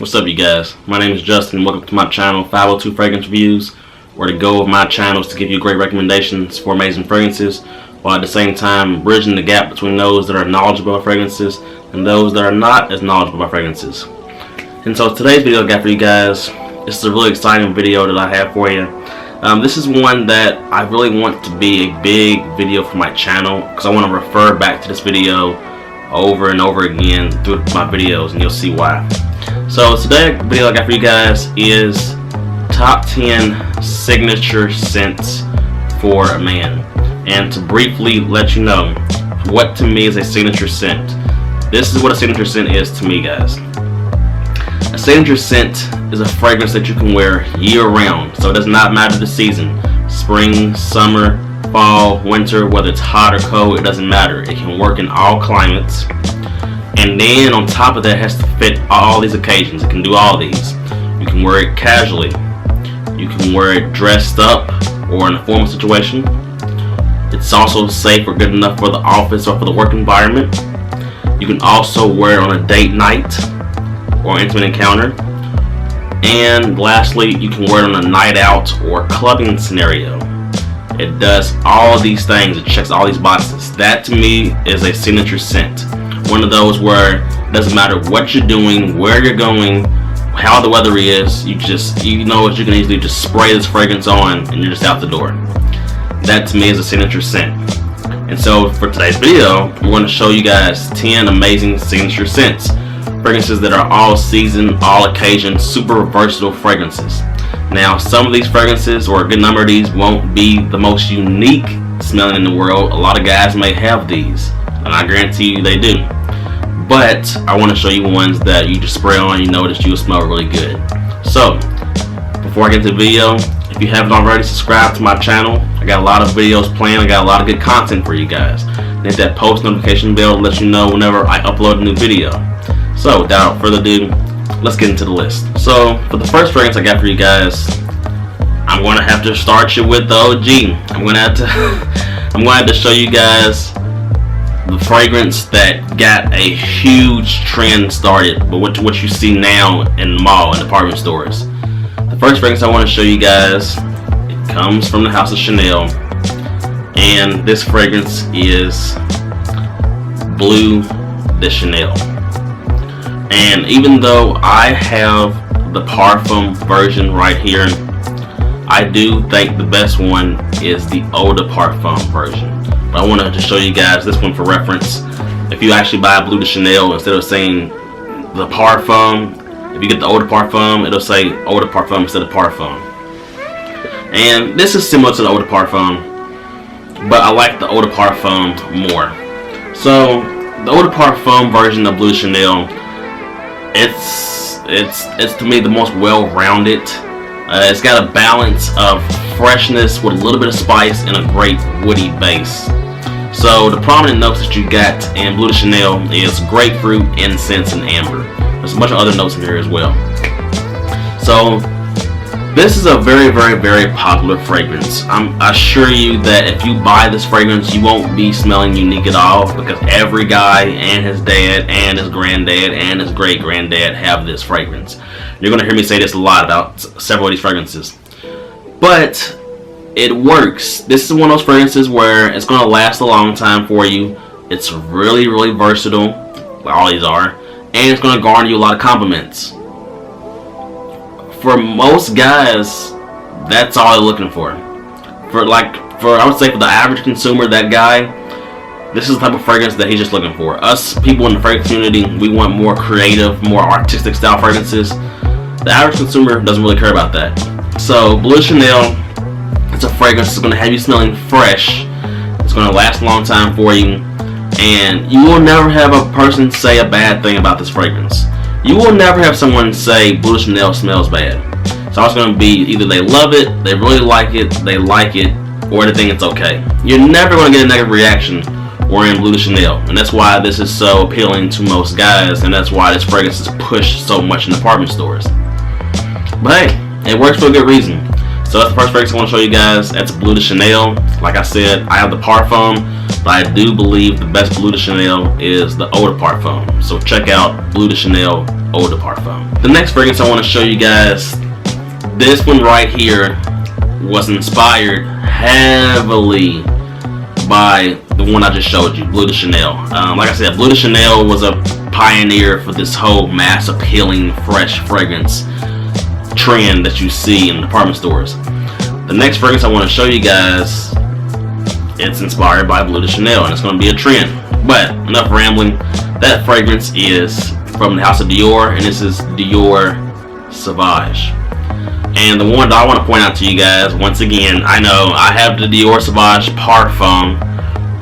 What's up, you guys? My name is Justin and welcome to my channel 502 Fragrance Reviews, where the goal of my channel is to give you great recommendations for amazing fragrances, while at the same time bridging the gap between those that are knowledgeable about fragrances and those that are not as knowledgeable about fragrances. And so today's video I got for you guys, this is a really exciting video that I have for you. This is one that I really want to be a big video for my channel, because I want to refer back to this video over and over again through my videos, and you'll see why. So today's video I got for you guys is top 10 signature scents for a man. And to briefly let you know what to me is a signature scent. This is what a signature scent is to me, guys. A signature scent is a fragrance that you can wear year round. So it does not matter the season. Spring, summer, fall, winter, whether it's hot or cold, it doesn't matter. It can work in all climates. And then on top of that, it has to fit all these occasions. It can do all these. You can wear it casually. You can wear it dressed up or in a formal situation. It's also safe or good enough for the office or for the work environment. You can also wear it on a date night or intimate encounter. And lastly, you can wear it on a night out or clubbing scenario. It does all these things. It checks all these boxes. That to me is a signature scent. One of those where it doesn't matter what you're doing, where you're going, how the weather is, you know what, you can easily just spray this fragrance on and you're just out the door. That to me is a signature scent. And so for today's video, we're going to show you guys 10 amazing signature scents. Fragrances that are all season, all occasion, super versatile fragrances. Now, some of these fragrances, or a good number of these, won't be the most unique smelling in the world. A lot of guys may have these, and I guarantee you they do. But I want to show you ones that you just spray on, you notice you'll smell really good. So, before I get to the video, if you haven't already, subscribe to my channel. I got a lot of videos planned. I got a lot of good content for you guys. And hit that post notification bell to let you know whenever I upload a new video. So, without further ado, let's get into the list. So, for the first fragrance I got for you guys, I'm going to have to start you with the OG. I'm going to have to show you guys the fragrance that got a huge trend started, but what you see now in the mall and department stores. The first fragrance I want to show you guys, it comes from the house of Chanel, and this fragrance is Bleu de Chanel. And even though I have the Parfum version right here, I do think the best one is the Eau de Parfum version. But I wanted to show you guys this one for reference. If you actually buy Bleu de Chanel, instead of saying the Parfum, if you get the Eau de Parfum, it'll say Eau de Parfum instead of Parfum. And this is similar to the Eau de Parfum, but I like the Eau de Parfum more. So the Eau de Parfum version of Bleu de Chanel, it's to me the most well-rounded. It's got a balance of freshness with a little bit of spice and a great woody base. So the prominent notes that you got in Bleu de Chanel is grapefruit, incense, and amber. There's a bunch of other notes in here as well. So this is a very, very, very popular fragrance. I assure you that if you buy this fragrance, you won't be smelling unique at all, because every guy and his dad and his granddad and his great granddad have this fragrance. You're going to hear me say this a lot about several of these fragrances. But it works. This is one of those fragrances where it's going to last a long time for you. It's really, really versatile, like all these are, and it's going to garner you a lot of compliments. For most guys, that's all they're looking for. I would say for the average consumer, that guy, this is the type of fragrance that he's just looking for. Us people in the fragrance community, we want more creative, more artistic style fragrances. The average consumer doesn't really care about that. So Bleu de Chanel, it's a fragrance that's going to have you smelling fresh. It's going to last a long time for you, and you will never have a person say a bad thing about this fragrance. You will never have someone say Bleu de Chanel smells bad. It's always going to be either they love it, they really like it, or they think it's okay. You're never going to get a negative reaction wearing Bleu de Chanel, and that's why this is so appealing to most guys, and that's why this fragrance is pushed so much in department stores. But hey, it works for a good reason. So that's the first fragrance I want to show you guys. That's Bleu de Chanel. Like I said, I have the Parfum, but I do believe the best Bleu de Chanel is the Eau de Parfum. So check out Bleu de Chanel Eau de Parfum. The next fragrance I want to show you guys, this one right here was inspired heavily by the one I just showed you, Bleu de Chanel. Like I said, Bleu de Chanel was a pioneer for this whole mass appealing fresh fragrance trend that you see in department stores. The next fragrance I want to show you guys, it's inspired by Bleu de Chanel, and it's going to be a trend. But enough rambling. That fragrance is from the house of Dior, and this is Dior Sauvage. And the one that I want to point out to you guys, once again, I know I have the Dior Sauvage Parfum,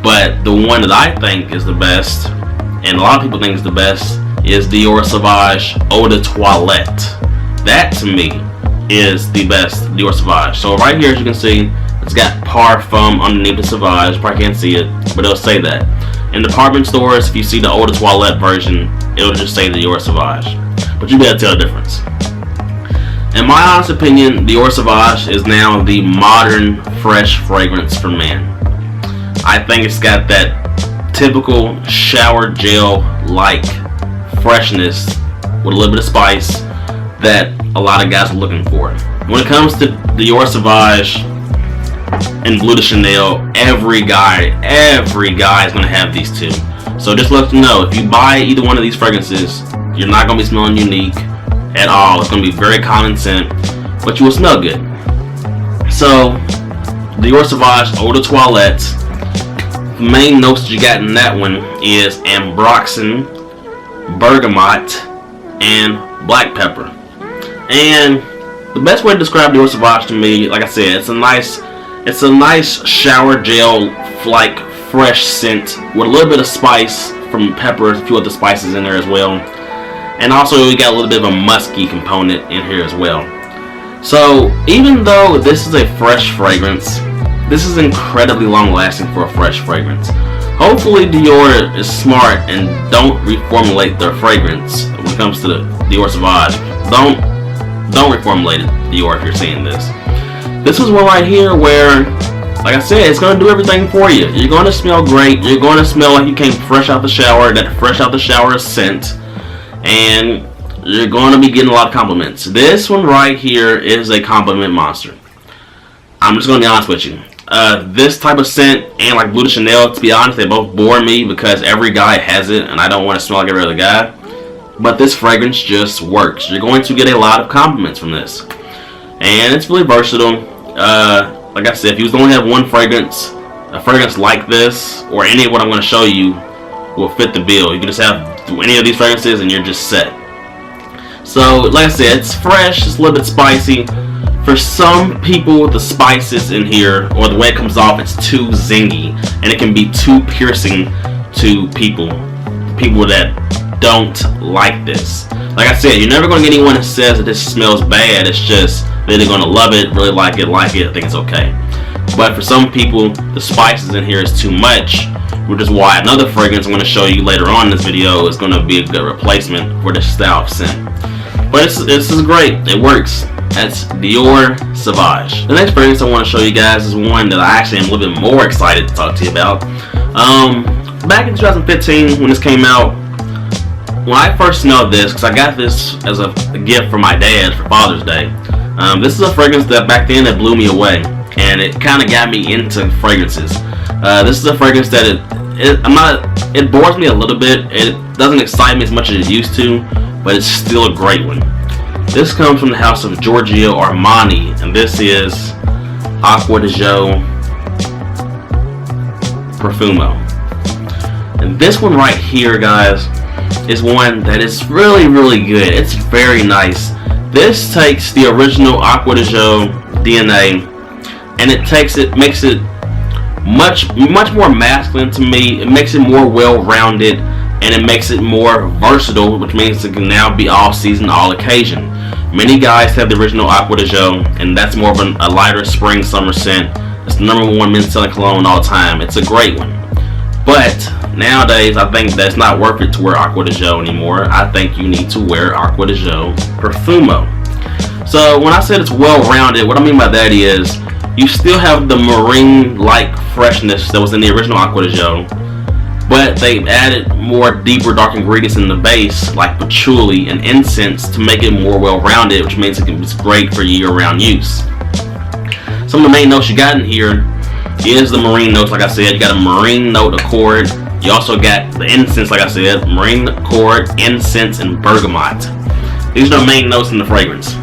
but the one that I think is the best, and a lot of people think is the best, is Dior Sauvage Eau de Toilette. That to me is the best Dior Sauvage. So right here, as you can see, it's got Parfum underneath the Sauvage. You probably can't see it, but it'll say that. In department stores, if you see the Eau de Toilette version, it'll just say Dior Sauvage. But you gotta tell the difference. In my honest opinion, Dior Sauvage is now the modern fresh fragrance for men. I think it's got that typical shower gel-like freshness with a little bit of spice that a lot of guys are looking for. When it comes to Dior Sauvage and Bleu de Chanel, every guy is going to have these two. So just let you know, if you buy either one of these fragrances, you're not going to be smelling unique at all. It's going to be very common scent, but you will smell good. So Dior Sauvage Eau de Toilette, the main notes that you got in that one is ambroxan, bergamot, and black pepper. And the best way to describe Dior Sauvage to me, like I said, it's a nice shower gel like fresh scent with a little bit of spice from pepper, a few other spices in there as well. And also we got a little bit of a musky component in here as well. So even though this is a fresh fragrance, this is incredibly long lasting for a fresh fragrance. Hopefully Dior is smart and don't reformulate their fragrance when it comes to the Dior Sauvage. Don't reformulate it, Dior, if you're seeing this. This was one right here where, like I said, it's going to do everything for you. You're going to smell great. You're going to smell like you came fresh out the shower, that fresh out the shower scent. And you're going to be getting a lot of compliments. This one right here is a compliment monster. I'm just going to be honest with you. This type of scent and like Bleu de Chanel, to be honest, they both bore me because every guy has it and I don't want to smell like every other guy. But this fragrance just works. You're going to get a lot of compliments from this. And it's really versatile. Like I said, if you only have one fragrance, a fragrance like this, or any of what I'm going to show you, will fit the bill. You can just have any of these fragrances and you're just set. So, like I said, it's fresh, it's a little bit spicy. For some people, the spices in here, or the way it comes off, it's too zingy. And it can be too piercing to people that don't like this. Like I said, you're never going to get anyone that says that this smells bad. It's just they're either going to love it, really like it, I think it's okay. But for some people, the spices in here is too much, which is why another fragrance I'm going to show you later on in this video is going to be a good replacement for this style of scent. But this is great. It works. That's Dior Sauvage. The next fragrance I want to show you guys is one that I actually am a little bit more excited to talk to you about. Back in 2015 when this came out, when I first smelled this, because I got this as a gift from my dad for Father's Day, this is a fragrance that back then that blew me away, and it kind of got me into fragrances. This is a fragrance that it bores me a little bit. It doesn't excite me as much as it used to, but it's still a great one. This comes from the house of Giorgio Armani, and this is Acqua di Profumo. And this one right here, guys, is one that is really, really good. It's very nice. This takes the original Acqua di DNA, and it makes it much more masculine to me. It makes it more well-rounded, and it makes it more versatile, which means it can now be all season, all occasion. Many guys have the original Acqua di and that's more of a lighter spring, summer scent. It's the #1 men's selling cologne all time. It's a great one. But nowadays, I think that's not worth it to wear Acqua di anymore. I think you need to wear Acqua di Profumo. So when I said it's well-rounded, what I mean by that is you still have the marine-like freshness that was in the original Acqua de Gio, but they've added more deeper dark ingredients in the base like patchouli and incense to make it more well-rounded, which means it's great for year-round use. Some of the main notes you got in here is the marine notes. Like I said, you got a marine note accord. You also got the incense, like I said, marine accord, incense, and bergamot. These are the main notes in the fragrance.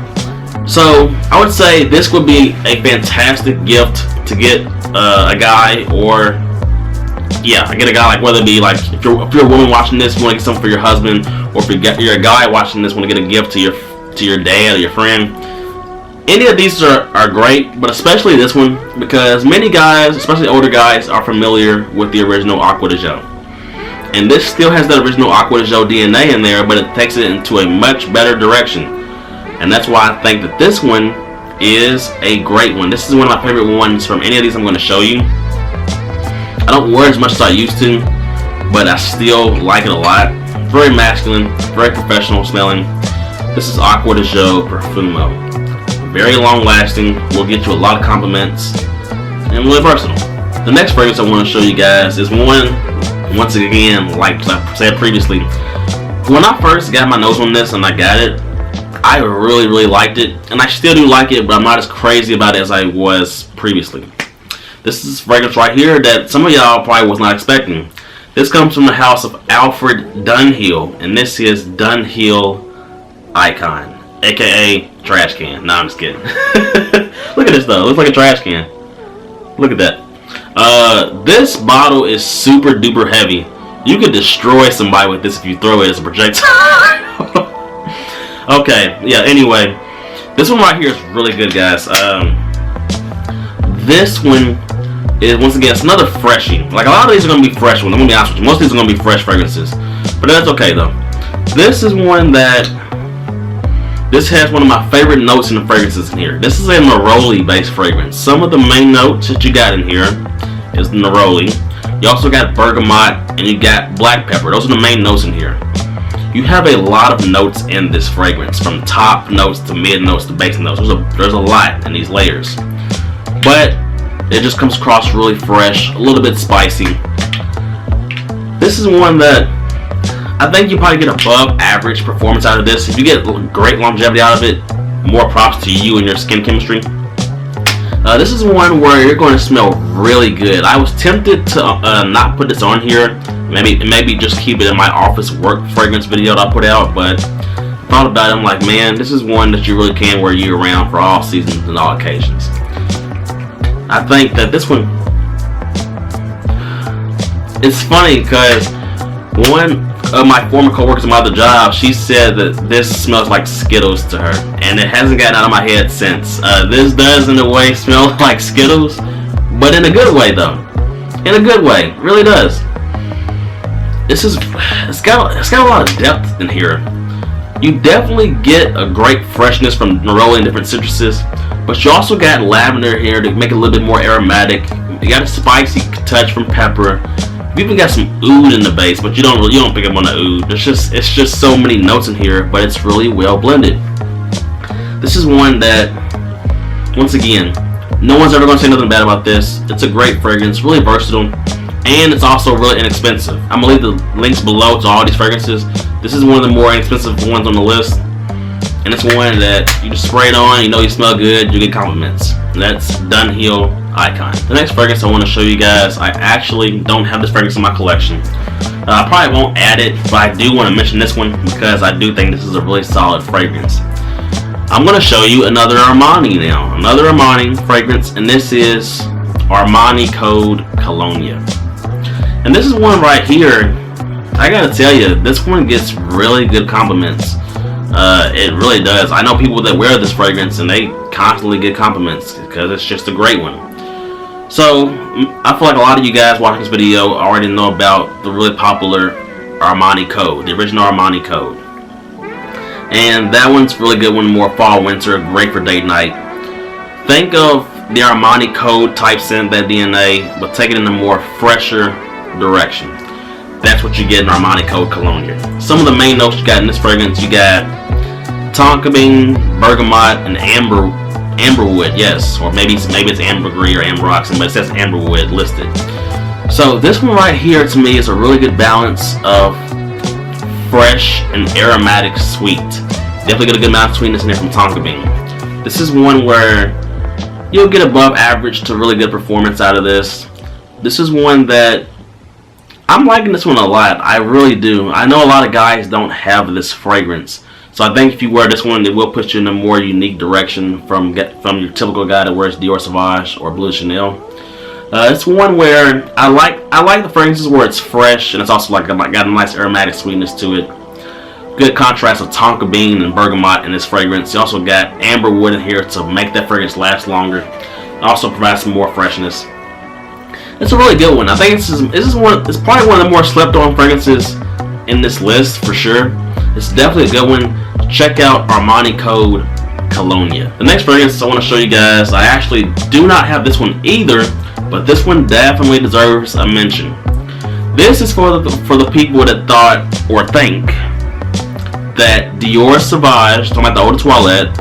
So I would say this would be a fantastic gift to get a guy, or get a guy, like whether it be like if you're a woman watching this, you want to get something for your husband, or if you're a guy watching this, want to get a gift to your dad or your friend. Any of these are great, but especially this one, because many guys, especially older guys, are familiar with the original Acqua de Gio. And this still has that original Acqua de Gio DNA in there, but it takes it into a much better direction. And that's why I think that this one is a great one. This is one of my favorite ones from any of these I'm going to show you. I don't wear as much as I used to, but I still like it a lot. Very masculine, very professional smelling. This is Acqua de Gio Profumo. Very long lasting, will get you a lot of compliments, and really versatile. The next fragrance I want to show you guys is one, once again, like I said previously, when I first got my nose on this and I got it, I really liked it, and I still do like it, but I'm not as crazy about it as I was previously. This is a fragrance right here that some of y'all probably was not expecting. This comes from the house of Alfred Dunhill, and this is Dunhill Icon, aka trash can. No, I'm just kidding. Look at this though, it looks like a trash can. Look at that. This bottle is super duper heavy. You could destroy somebody with this if you throw it as a projectile. Okay, yeah, anyway, this one right here is really good, guys. This one is, once again, it's another freshie. Like, a lot of these are going to be fresh ones. I'm going to be honest with you. Most of these are going to be fresh fragrances. But that's okay, though. This is one that, this has one of my favorite notes in the fragrances in here. This is a neroli-based fragrance. Some of the main notes that you got in here is neroli. You also got bergamot, and you got black pepper. Those are the main notes in here. You have a lot of notes in this fragrance, from top notes to mid notes to base notes. There's a lot in these layers, but it just comes across really fresh, a little bit spicy. This is one that I think you probably get above average performance out of this. If you get great longevity out of it, more props to you and your skin chemistry. This is one where you're going to smell really good. I was tempted to not put this on here. Maybe just keep it in my office work fragrance video that I put out, but I thought about it. I'm like, man, this is one that you really can wear year round for all seasons and all occasions. I think that this one, it's funny because one of my former coworkers at my other job, she said that this smells like Skittles to her, and it hasn't gotten out of my head since. This does in a way smell like Skittles, but in a good way though. In a good way, it really does. It's got a lot of depth in here. You definitely get a great freshness from neroli and different citruses, but you also got lavender here to make it a little bit more aromatic. You got a spicy touch from pepper. You even got some oud in the base, but you don't pick up on the oud. It's just so many notes in here, but it's really well blended. This is one that, once again, no one's ever going to say nothing bad about this. It's a great fragrance, really versatile. And it's also really inexpensive. I'm going to leave the links below to all these fragrances. This is one of the more inexpensive ones on the list. And it's one that you just spray it on, you know you smell good, you get compliments. And that's Dunhill Icon. The next fragrance I want to show you guys, I actually don't have this fragrance in my collection. I probably won't add it, but I do want to mention this one because I do think this is a really solid fragrance. I'm going to show you another Armani now. Another Armani fragrance, and this is Armani Code Colonia. And this is one right here, I gotta tell you, this one gets really good compliments. It really does. I know people that wear this fragrance and they constantly get compliments because it's just a great one. So, I feel like a lot of you guys watching this video already know about the really popular Armani Code, the original Armani Code. And that one's a really good one, more fall, winter, great for date night. Think of the Armani Code type scent, that DNA, but take it in a more fresher direction. That's what you get in Armani Code Colonia. Some of the main notes you got in this fragrance, you got tonka bean, bergamot, and amberwood. Yes, or maybe it's ambergris or ambroxan, but it says amberwood listed. So this one right here to me is a really good balance of fresh and aromatic sweet. Definitely get a good amount of sweetness in there from tonka bean. This is one where you'll get above average to really good performance out of this. This is one that I'm liking this one a lot. I really do. I know a lot of guys don't have this fragrance, so I think if you wear this one, it will put you in a more unique direction from your typical guy that wears Dior Sauvage or Bleu de Chanel. It's one where I like the fragrances where it's fresh and it's also got a nice aromatic sweetness to it. Good contrast of tonka bean and bergamot in this fragrance. You also got amberwood in here to make that fragrance last longer. It also provides some more freshness. It's a really good one. I think it's probably one of the more slept on fragrances in this list for sure. It's definitely a good one. Check out Armani code Colonia. The next fragrance I want to show you guys, I actually do not have this one either, but this one definitely deserves a mention. This is for the people that thought or think that Dior Sauvage, talking about the eau de toilette,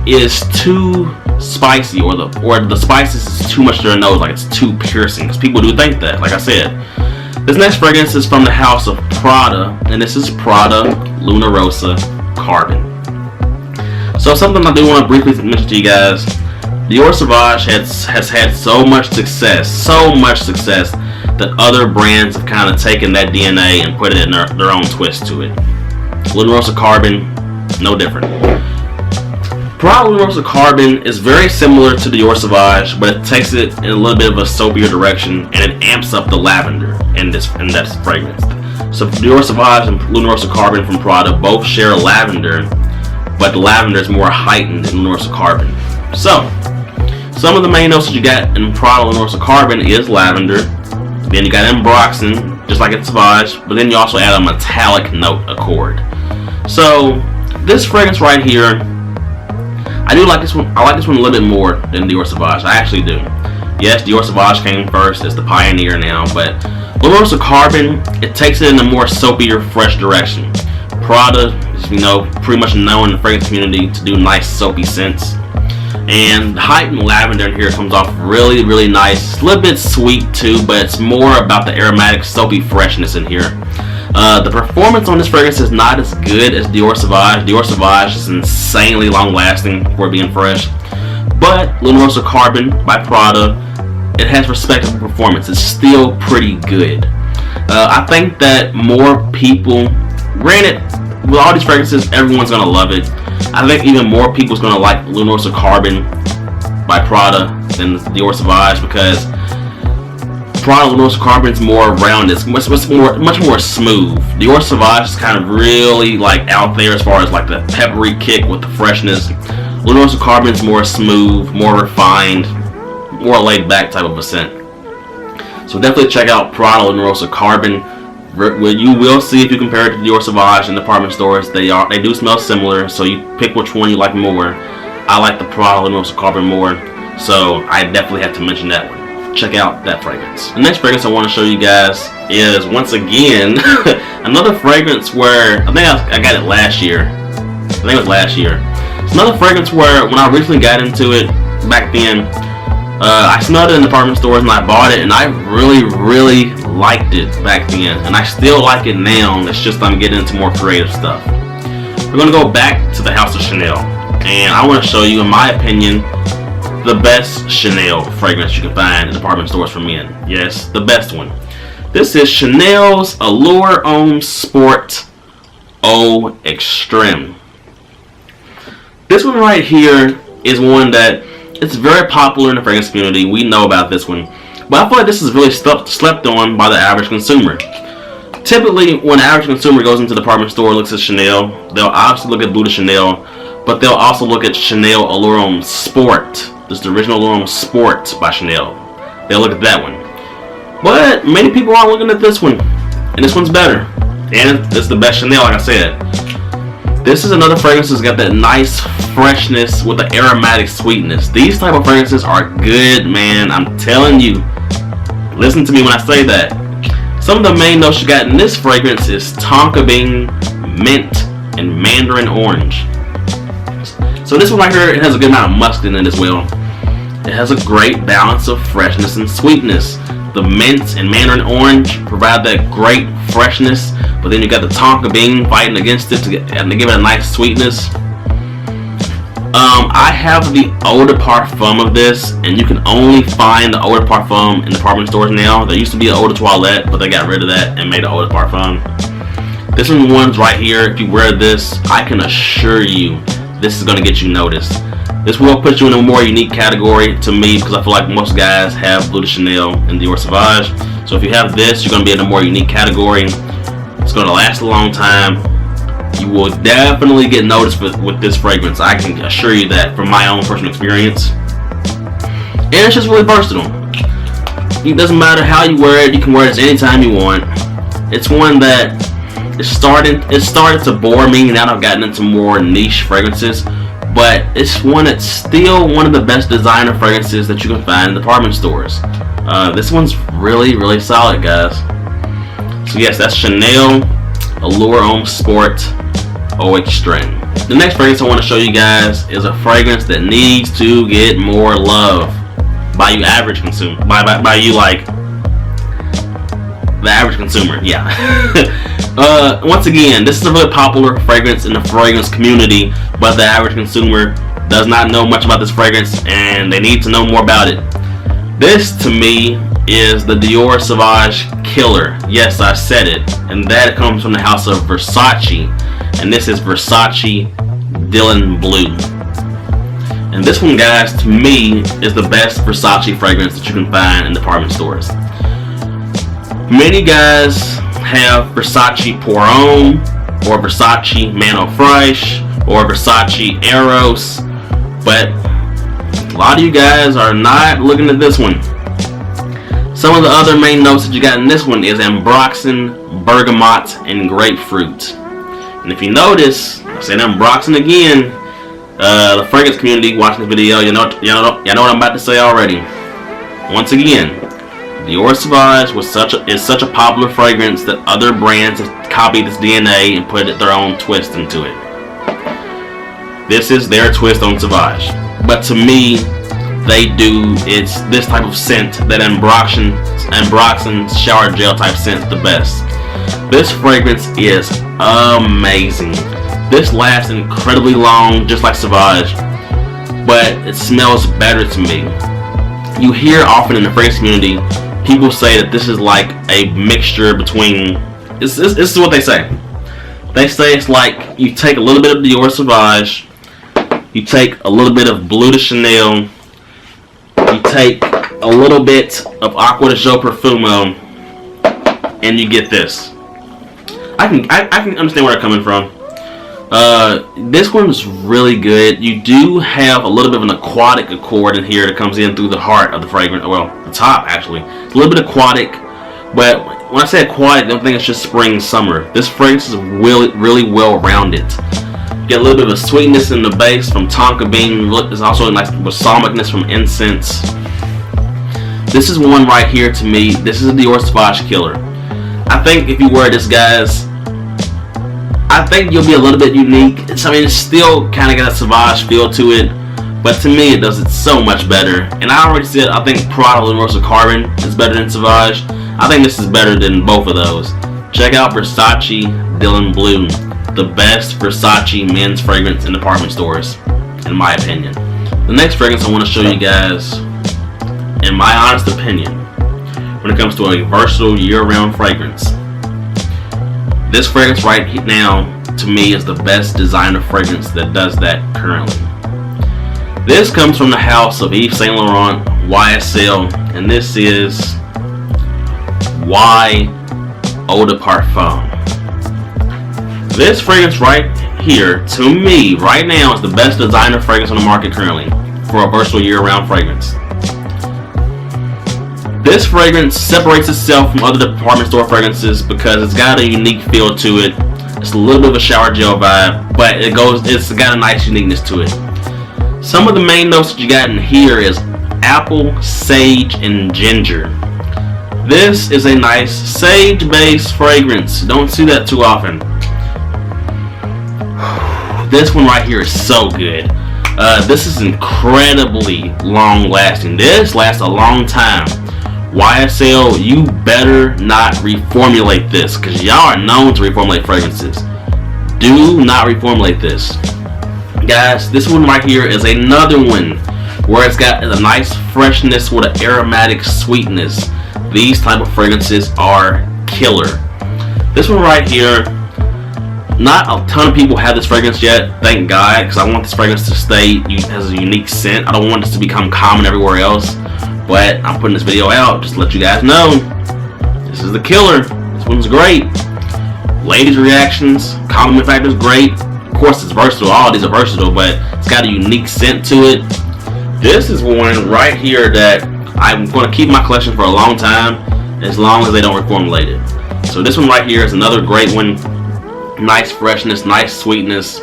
is too spicy, or the spices is too much to their nose, like it's too piercing. Because people do think that. Like I said, this next fragrance is from the house of Prada, and this is Prada Luna Rossa Carbon. So something I do want to briefly mention to you guys. Dior Sauvage has had so much success that other brands have kind of taken that DNA and put it in their own twist to it. Luna Rossa Carbon, no different. Prada Luna Rossa Carbon is very similar to Dior Sauvage, but it takes it in a little bit of a soapier direction, and it amps up the lavender in that fragrance. So Dior Sauvage and Luna Rossa Carbon from Prada both share lavender, but the lavender is more heightened in Luna Rossa Carbon. So some of the main notes that you got in Prada Luna Rossa Carbon is lavender. Then you got ambroxan, just like in Sauvage, but then you also add a metallic note accord. So this fragrance right here, I do like this one. I like this one a little bit more than Dior Sauvage. I actually do. Yes, Dior Sauvage came first. It's the pioneer now, but Luna Rossa Carbon, it takes it in a more soapier, fresh direction. Prada is, pretty much known in the fragrance community to do nice soapy scents. And the heightened lavender in here comes off really, really nice. It's a little bit sweet too, but it's more about the aromatic, soapy freshness in here. The performance on this fragrance is not as good as Dior Sauvage. Dior Sauvage is insanely long-lasting for being fresh. But Luna Rossa Carbon by Prada, it has respectable performance. It's still pretty good. I think that more people, granted, with all these fragrances, everyone's going to love it. I think even more people's going to like Luna Rossa Carbon by Prada than Dior Sauvage, because Prada Luna Rossa Carbon is more rounded. It's much more smooth. Dior Sauvage is kind of really out there as far as the peppery kick with the freshness. Luna Rossa Carbon is more smooth, more refined, more laid back type of a scent. So definitely check out Prada Luna Rossa Carbon. You will see, if you compare it to Dior Sauvage in department stores, they do smell similar, so you pick which one you like more. I like the Prada Luna Rossa Carbon more, so I definitely have to mention that one. Check out that fragrance. The next fragrance I want to show you guys is, once again, another fragrance where, I think I got it last year. I think it was last year. It's another fragrance where, when I originally got into it back then, I smelled it in department stores and I bought it, and I really, really liked it back then, and I still like it now. It's just I'm getting into more creative stuff. We're going to go back to the house of Chanel, and I want to show you, in my opinion, the best Chanel fragrance you can find in department stores for men. Yes, the best one. This is Chanel's Allure Homme Sport Eau Extrême. This one right here is one that it's very popular in the fragrance community. We know about this one, but I feel like this is really slept on by the average consumer. Typically, when the average consumer goes into the department store and looks at Chanel, they'll obviously look at Bleu de Chanel, but they'll also look at Chanel Allure Homme Sport. This is the original Allure Homme Sport by Chanel. They'll look at that one. But many people aren't looking at this one, and this one's better. And it's the best Chanel, like I said. This is another fragrance that's got that nice freshness with the aromatic sweetness. These type of fragrances are good, man. I'm telling you. Listen to me when I say that. Some of the main notes you got in this fragrance is tonka bean, mint, and mandarin orange. So this one right here, it has a good amount of musk in it as well. It has a great balance of freshness and sweetness. The mint and mandarin orange provide that great freshness, but then you got the tonka bean fighting against it to give it a nice sweetness. I have the eau de parfum of this, and you can only find the eau de parfum in department stores now. There used to be an eau de toilette, but they got rid of that and made an eau de parfum. This one's right here. If you wear this, I can assure you this is going to get you noticed. This will put you in a more unique category to me, because I feel like most guys have Bleu de Chanel and Dior Sauvage. So if you have this, you're going to be in a more unique category. It's going to last a long time. You will definitely get noticed with this fragrance. I can assure you that from my own personal experience. And it's just really versatile. It doesn't matter how you wear it. You can wear this anytime you want. It's one that it started to bore me. Now I've gotten into more niche fragrances, but it's one that's still one of the best designer fragrances that you can find in department stores. This one's really, really solid, guys. So yes, that's Chanel Allure Homme Sport Eau Extrême. The next fragrance I want to show you guys is a fragrance that needs to get more love by you average consumer. By you, like the average consumer, yeah. Once again, this is a really popular fragrance in the fragrance community, but the average consumer does not know much about this fragrance, and they need to know more about it. This, to me, is the Dior Sauvage killer. Yes, I said it. And that comes from the house of Versace. And this is Versace Dylan Blue. And this one, guys, to me, is the best Versace fragrance that you can find in department stores. Many guys have Versace Pour Homme, or Versace Mano Fresh, or Versace Eros, but a lot of you guys are not looking at this one. Some of the other main notes that you got in this one is ambroxan, bergamot, and grapefruit. And if you notice, I said ambroxan again. The fragrance community watching this video, you know what I'm about to say already. Once again, Dior Sauvage is such a popular fragrance that other brands have copied its DNA and put their own twist into it. This is their twist on Sauvage. But to me, it's this type of scent, that ambroxan shower gel type scent, the best. This fragrance is amazing. This lasts incredibly long, just like Sauvage, but it smells better to me. You hear often in the fragrance community, people say that this is like a mixture between, this is what they say. They say it's like you take a little bit of Dior Sauvage, you take a little bit of Bleu de Chanel, you take a little bit of Acqua de Profumo, and you get this. I can understand where they're coming from. This one's really good. You do have a little bit of an aquatic accord in here that comes in through the heart of the fragrance. Well, the top actually. It's a little bit aquatic, but when I say aquatic, don't think it's just spring, summer. This fragrance is really well rounded. You get a little bit of a sweetness in the base from tonka bean. There's also a nice balsamicness from incense. This is one right here to me. This is a Dior Sauvage killer. I think if you wear this, guys, I think you'll be a little bit unique. It's still kind of got a Sauvage feel to it, but to me it does it so much better. And I already said I think Prada and Rossa Carbon is better than Sauvage. I think this is better than both of those. Check out Versace Dylan Blue, the best Versace men's fragrance in department stores, in my opinion. The next fragrance I want to show you guys, in my honest opinion, when it comes to a versatile year-round fragrance, this fragrance right now, to me, is the best designer fragrance that does that currently. This comes from the house of Yves Saint Laurent, YSL, and this is Y Eau de Parfum. This fragrance right here, to me, right now, is the best designer fragrance on the market currently for a versatile year-round fragrance. This fragrance separates itself from other department store fragrances because it's got a unique feel to it. It's a little bit of a shower gel vibe, but it's got a nice uniqueness to it. Some of the main notes that you got in here is apple, sage, and ginger. This is a nice sage-based fragrance. Don't see that too often. This one right here is so good. This is incredibly long lasting. This lasts a long time. YSL, you better not reformulate this, because y'all are known to reformulate fragrances. Do not reformulate this. Guys, this one right here is another one where it's got a nice freshness with an aromatic sweetness. These type of fragrances are killer. This one right here, not a ton of people have this fragrance yet, thank God, because I want this fragrance to stay as a unique scent. I don't want this to become common everywhere else, but I'm putting this video out just to let you guys know this is the killer. This one's great. Ladies' reactions, compliment factor is great. Of course, it's versatile. All of these are versatile, but it's got a unique scent to it. This is one right here that I'm going to keep my collection for a long time, as long as they don't reformulate it. So this one right here is another great one. Nice freshness, nice sweetness.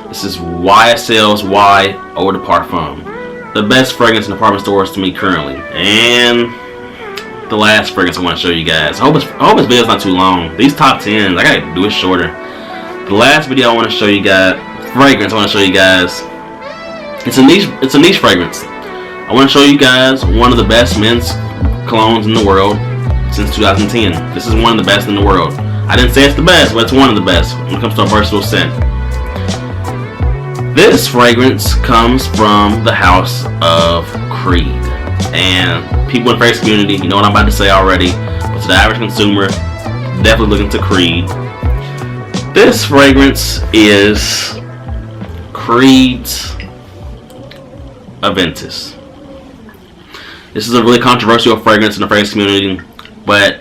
This is YSL's Eau de Parfum. The best fragrance in department stores to me currently. And the last fragrance I want to show you guys. I hope this video is not too long. These top 10s, I gotta do it shorter. The last video I want to show you guys, fragrance I want to show you guys, it's a niche fragrance. I want to show you guys one of the best men's colognes in the world since 2010. This is one of the best in the world. I didn't say it's the best, but it's one of the best when it comes to a versatile scent. This fragrance comes from the house of Creed. And people in the fragrance community, you know what I'm about to say already, but to the average consumer, definitely looking to Creed. This fragrance is Creed's Aventus. This is a really controversial fragrance in the fragrance community, but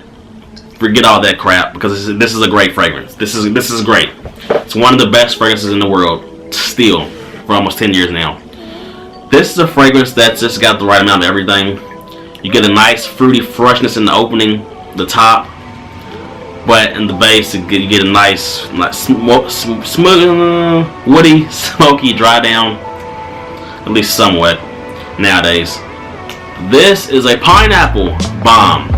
forget all that crap, because this is a great fragrance. This is great. It's one of the best fragrances in the world, still, for almost 10 years now. This is a fragrance that's just got the right amount of everything. You get a nice fruity freshness in the opening, the top, but in the base you get a nice smooth, woody, smoky dry down, at least somewhat nowadays. This is a pineapple bomb.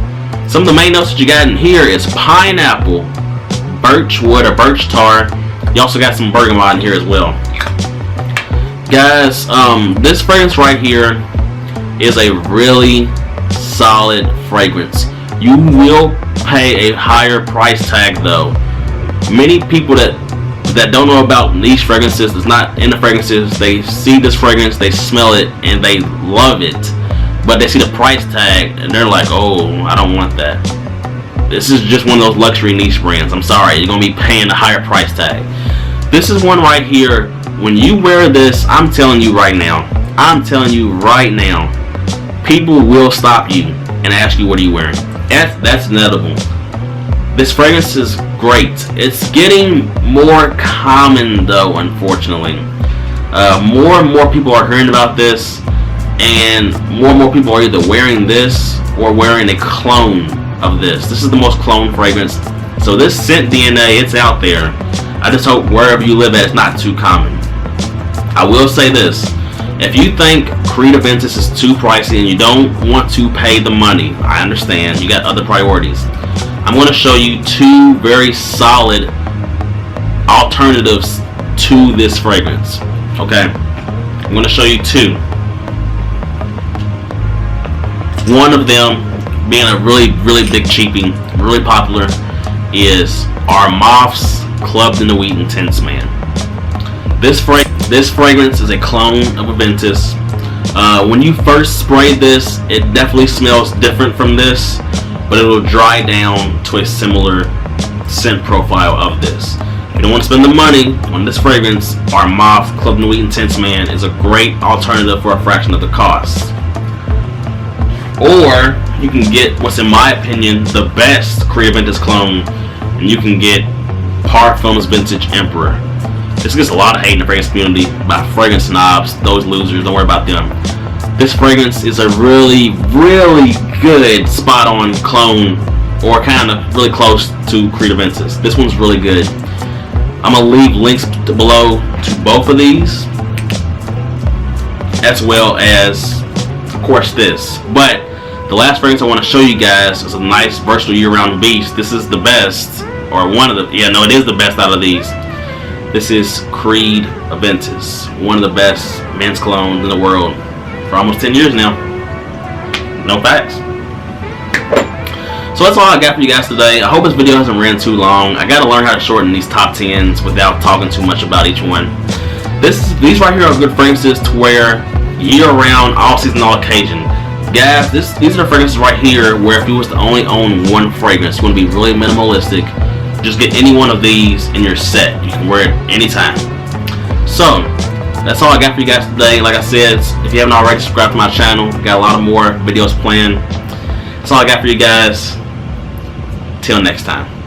Some of the main notes that you got in here is pineapple, birch wood or birch tar. You also got some bergamot in here as well. Guys, this fragrance right here is a really solid fragrance. You will pay a higher price tag though. Many people that don't know about niche fragrances, that's not into fragrances, they see this fragrance, they smell it, and they love it. But they see the price tag and they're like, oh, I don't want that. This is just one of those luxury niche brands. I'm sorry, you're going to be paying a higher price tag. This is one right here. When you wear this, I'm telling you right now, people will stop you and ask you, what are you wearing? That's inevitable. This fragrance is great. It's getting more common though, unfortunately. More and more people are hearing about this, and more people are either wearing this or wearing a clone of this. This is the most cloned fragrance. So this scent DNA, it's out there. I just hope wherever you live at, it's not too common. I will say this. If you think Creed Aventus is too pricey and you don't want to pay the money, I understand. You got other priorities. I'm going to show you two very solid alternatives to this fragrance. Okay? I'm going to show you two. One of them being a really big cheapie, really popular, is Armani's Club de Nuit Intense Man. This fragrance is a clone of Aventus. When you first spray this, it definitely smells different from this, but it will dry down to a similar scent profile of this. If you don't want to spend the money on this fragrance, Armani's Club de Nuit Intense Man is a great alternative for a fraction of the cost. Or you can get what's in my opinion the best Creed Aventus clone, and you can get Parfum's Vintage Emperor. This gets a lot of hate in the fragrance community by fragrance snobs, those losers, don't worry about them. This fragrance is a really good spot on clone, or kind of really close to Creed Aventus. This one's really good. I'm going to leave links below to both of these, as well as, of course, this. But the last fragrance I want to show you guys is a nice versatile year-round beast. This is the best, or one of the, it is the best out of these. This is Creed Aventus, one of the best men's colognes in the world for almost 10 years now. No facts. So that's all I got for you guys today. I hope this video hasn't ran too long. I gotta learn how to shorten these top 10s without talking too much about each one. These right here are good fragrances to wear year-round, all season, all occasion. Guys, these are the fragrances right here where if you was to only own one fragrance, you want to be really minimalistic, just get any one of these in your set. You can wear it anytime. So that's all I got for you guys today. Like I said, if you haven't already, subscribe to my channel. Got a lot of more videos planned. That's all I got for you guys. Till next time.